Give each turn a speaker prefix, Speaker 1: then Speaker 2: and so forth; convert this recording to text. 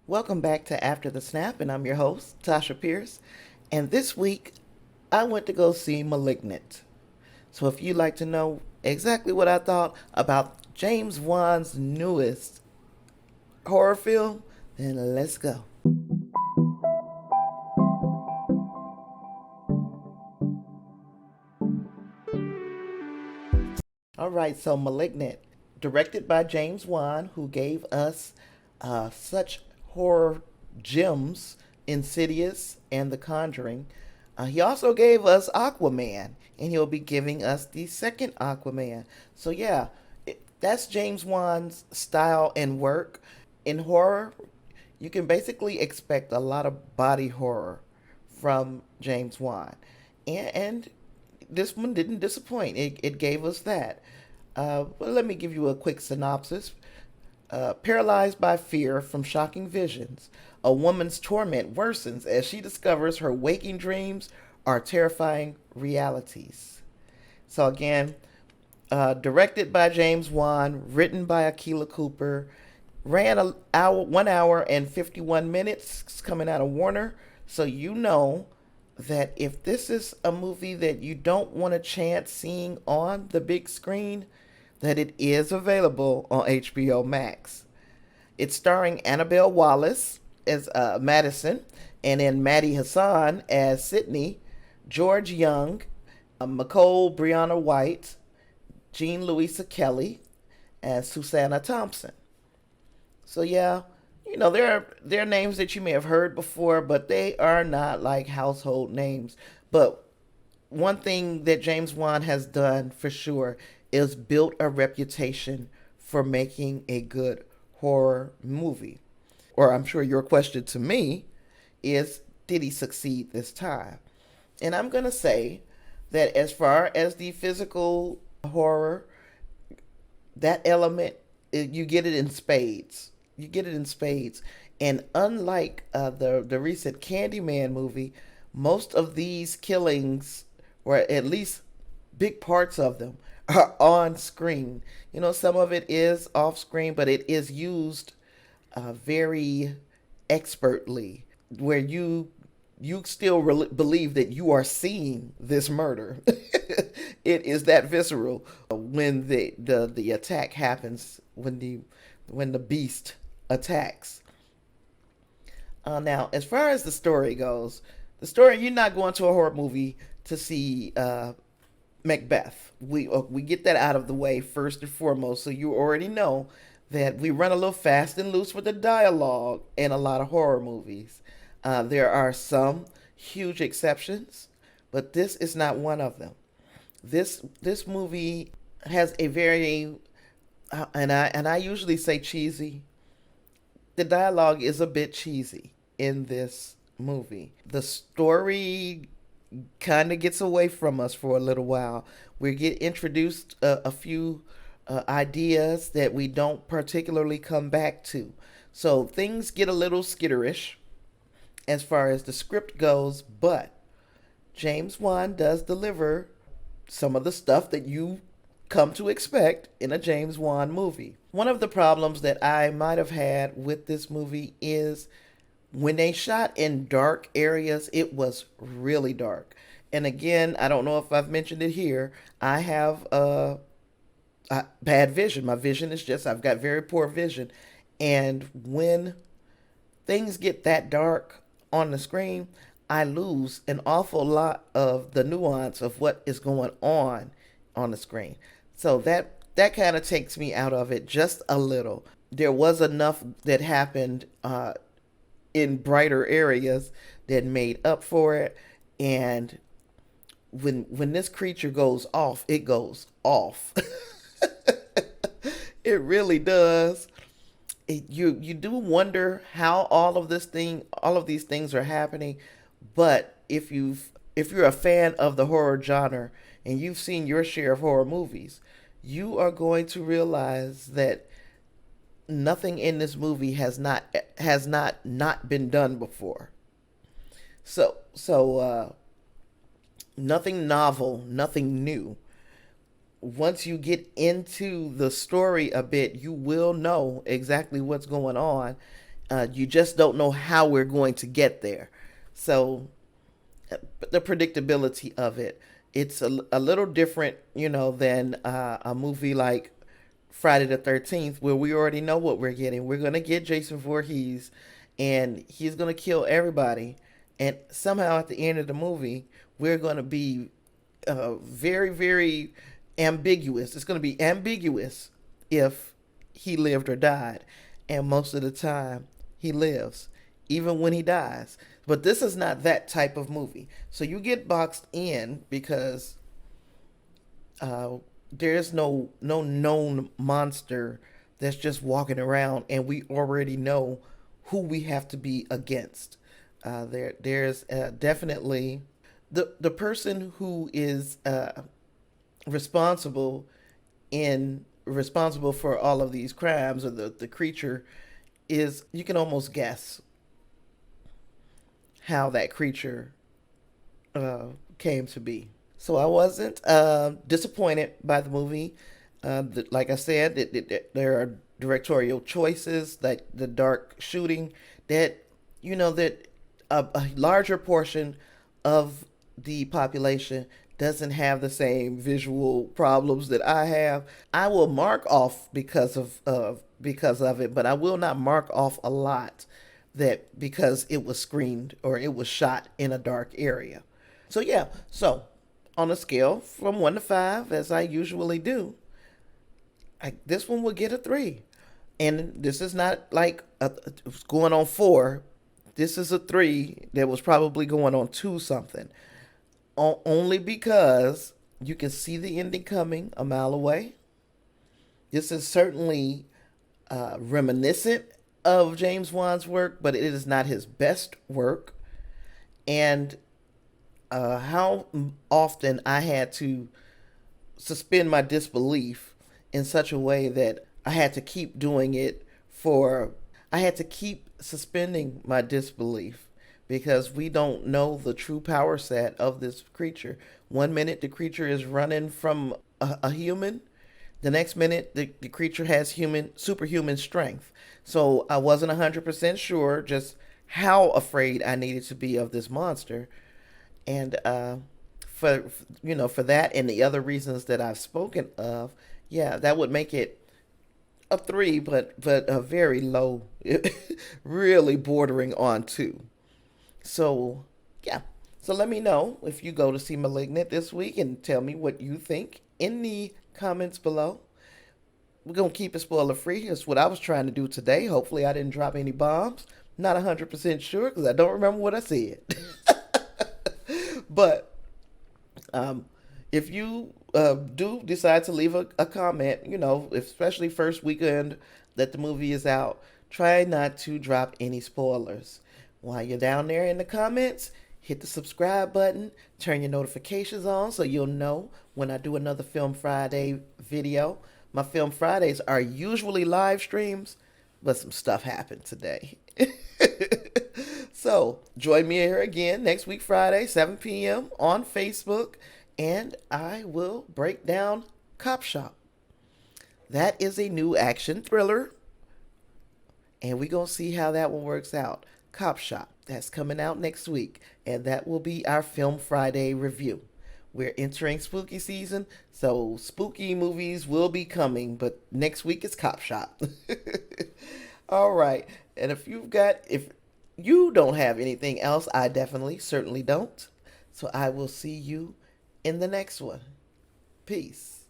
Speaker 1: Welcome back to After the Snap, and I'm your host, Tasha Pierce. And this week, I went to go see Malignant. So if you'd like to know exactly what I thought about James Wan's newest horror film, then let's go. All right, so Malignant, directed by James Wan, who gave us such horror gems, Insidious and The Conjuring. He also gave us Aquaman, and he'll be giving us the second Aquaman. So yeah, that's James Wan's style and work in horror. You can basically expect a lot of body horror from James Wan, and this one didn't disappoint. It gave us that. Well, let me give you a quick synopsis. Paralyzed by fear from shocking visions, a woman's torment worsens as she discovers her waking dreams are terrifying realities. So, again, directed by James Wan, written by Akila Cooper, ran 1 hour and 51 minutes, it's coming out of Warner. So, you know that if this is a movie that you don't want a chance seeing on the big screen, that it is available on HBO Max. It's starring Annabelle Wallis as Madison, and then Maddie Hassan as Sydney, George Young, Nicole Brianna White, Jean Louisa Kelly as Susanna Thompson. So yeah, there are names that you may have heard before, but they are not like household names. But one thing that James Wan has done for sure is built a reputation for making a good horror movie. Or I'm sure your question to me is, did he succeed this time? And I'm going to say that as far as the physical horror, that element, you get it in spades. You get it in spades. And unlike the recent Candyman movie, most of these killings, or at least big parts of them, are on screen. Some of it is off screen, but it is used very expertly, where you still believe that you are seeing this murder. It is that visceral when the attack happens, when the beast attacks. Now, as far as the story goes, you're not going to a horror movie to see Macbeth. We get that out of the way first and foremost, so you already know that we run a little fast and loose with the dialogue in a lot of horror movies. There are some huge exceptions, but this is not one of them. This movie has a very and I usually say cheesy. The dialogue is a bit cheesy in this movie. The story kind of gets away from us for a little while. We get introduced a few ideas that we don't particularly come back to. So things get a little skitterish as far as the script goes, but James Wan does deliver some of the stuff that you come to expect in a James Wan movie. One of the problems that I might have had with this movie is when they shot in dark areas, it was really dark. And again, I don't know if I've mentioned it here. I have bad vision. My vision is I've got very poor vision. And when things get that dark on the screen, I lose an awful lot of the nuance of what is going on the screen. So that kind of takes me out of it just a little. There was enough that happened in brighter areas that made up for it. And when this creature goes off, it goes off. It really does. You do wonder how all of these things are happening, but if you're a fan of the horror genre and you've seen your share of horror movies, you are going to realize that nothing in this movie has not been done before. So nothing novel, nothing new. Once you get into the story a bit, you will know exactly what's going on. You just don't know how we're going to get there. So the predictability of it, it's a little different, than a movie like Friday the 13th, where we already know what we're getting. We're going to get Jason Voorhees, and he's going to kill everybody. And somehow at the end of the movie, we're going to be very, very ambiguous. It's going to be ambiguous if he lived or died. And most of the time, he lives, even when he dies. But this is not that type of movie. So you get boxed in because uh, there's no known monster that's just walking around, and we already know who we have to be against. There's definitely the person who is responsible responsible for all of these crimes, or the creature, is, you can almost guess how that creature came to be. So I wasn't disappointed by the movie. Like I said, there are directorial choices, like the dark shooting, that that a larger portion of the population doesn't have the same visual problems that I have. I will mark off because of it, but I will not mark off a lot that because it was screened or it was shot in a dark area. So yeah, so on a scale from 1 to 5, as I usually do, this one will get a 3. And this is not like it's going on 4. This is a 3 that was probably going on 2 something. Only because you can see the ending coming a mile away. This is certainly reminiscent of James Wan's work, but it is not his best work. And how often I had to suspend my disbelief in such a way that I had to keep doing it for, I had to keep suspending my disbelief because we don't know the true power set of this creature. 1 minute the creature is running from a human. The next minute the creature has superhuman strength. So I wasn't 100% sure just how afraid I needed to be of this monster. And for that and the other reasons that I've spoken of, yeah, that would make it a 3, but a very low, really bordering on 2. So yeah, so let me know if you go to see Malignant this week, and tell me what you think in the comments below. We're gonna keep it spoiler free. That's what I was trying to do today. Hopefully I didn't drop any bombs. Not 100% sure because I don't remember what I said. But if you do decide to leave a comment, especially first weekend that the movie is out, try not to drop any spoilers. While you're down there in the comments, hit the subscribe button, turn your notifications on so you'll know when I do another Film Friday video. My Film Fridays are usually live streams, but some stuff happened today. So join me here again next week, Friday, 7 p.m. on Facebook, and I will break down Cop Shop. That is a new action thriller, and we're going to see how that one works out. Cop Shop, that's coming out next week, and that will be our Film Friday review. We're entering spooky season, so spooky movies will be coming, but next week is Cop Shop. All right, and if you don't have anything else, I certainly don't. So I will see you in the next one. Peace.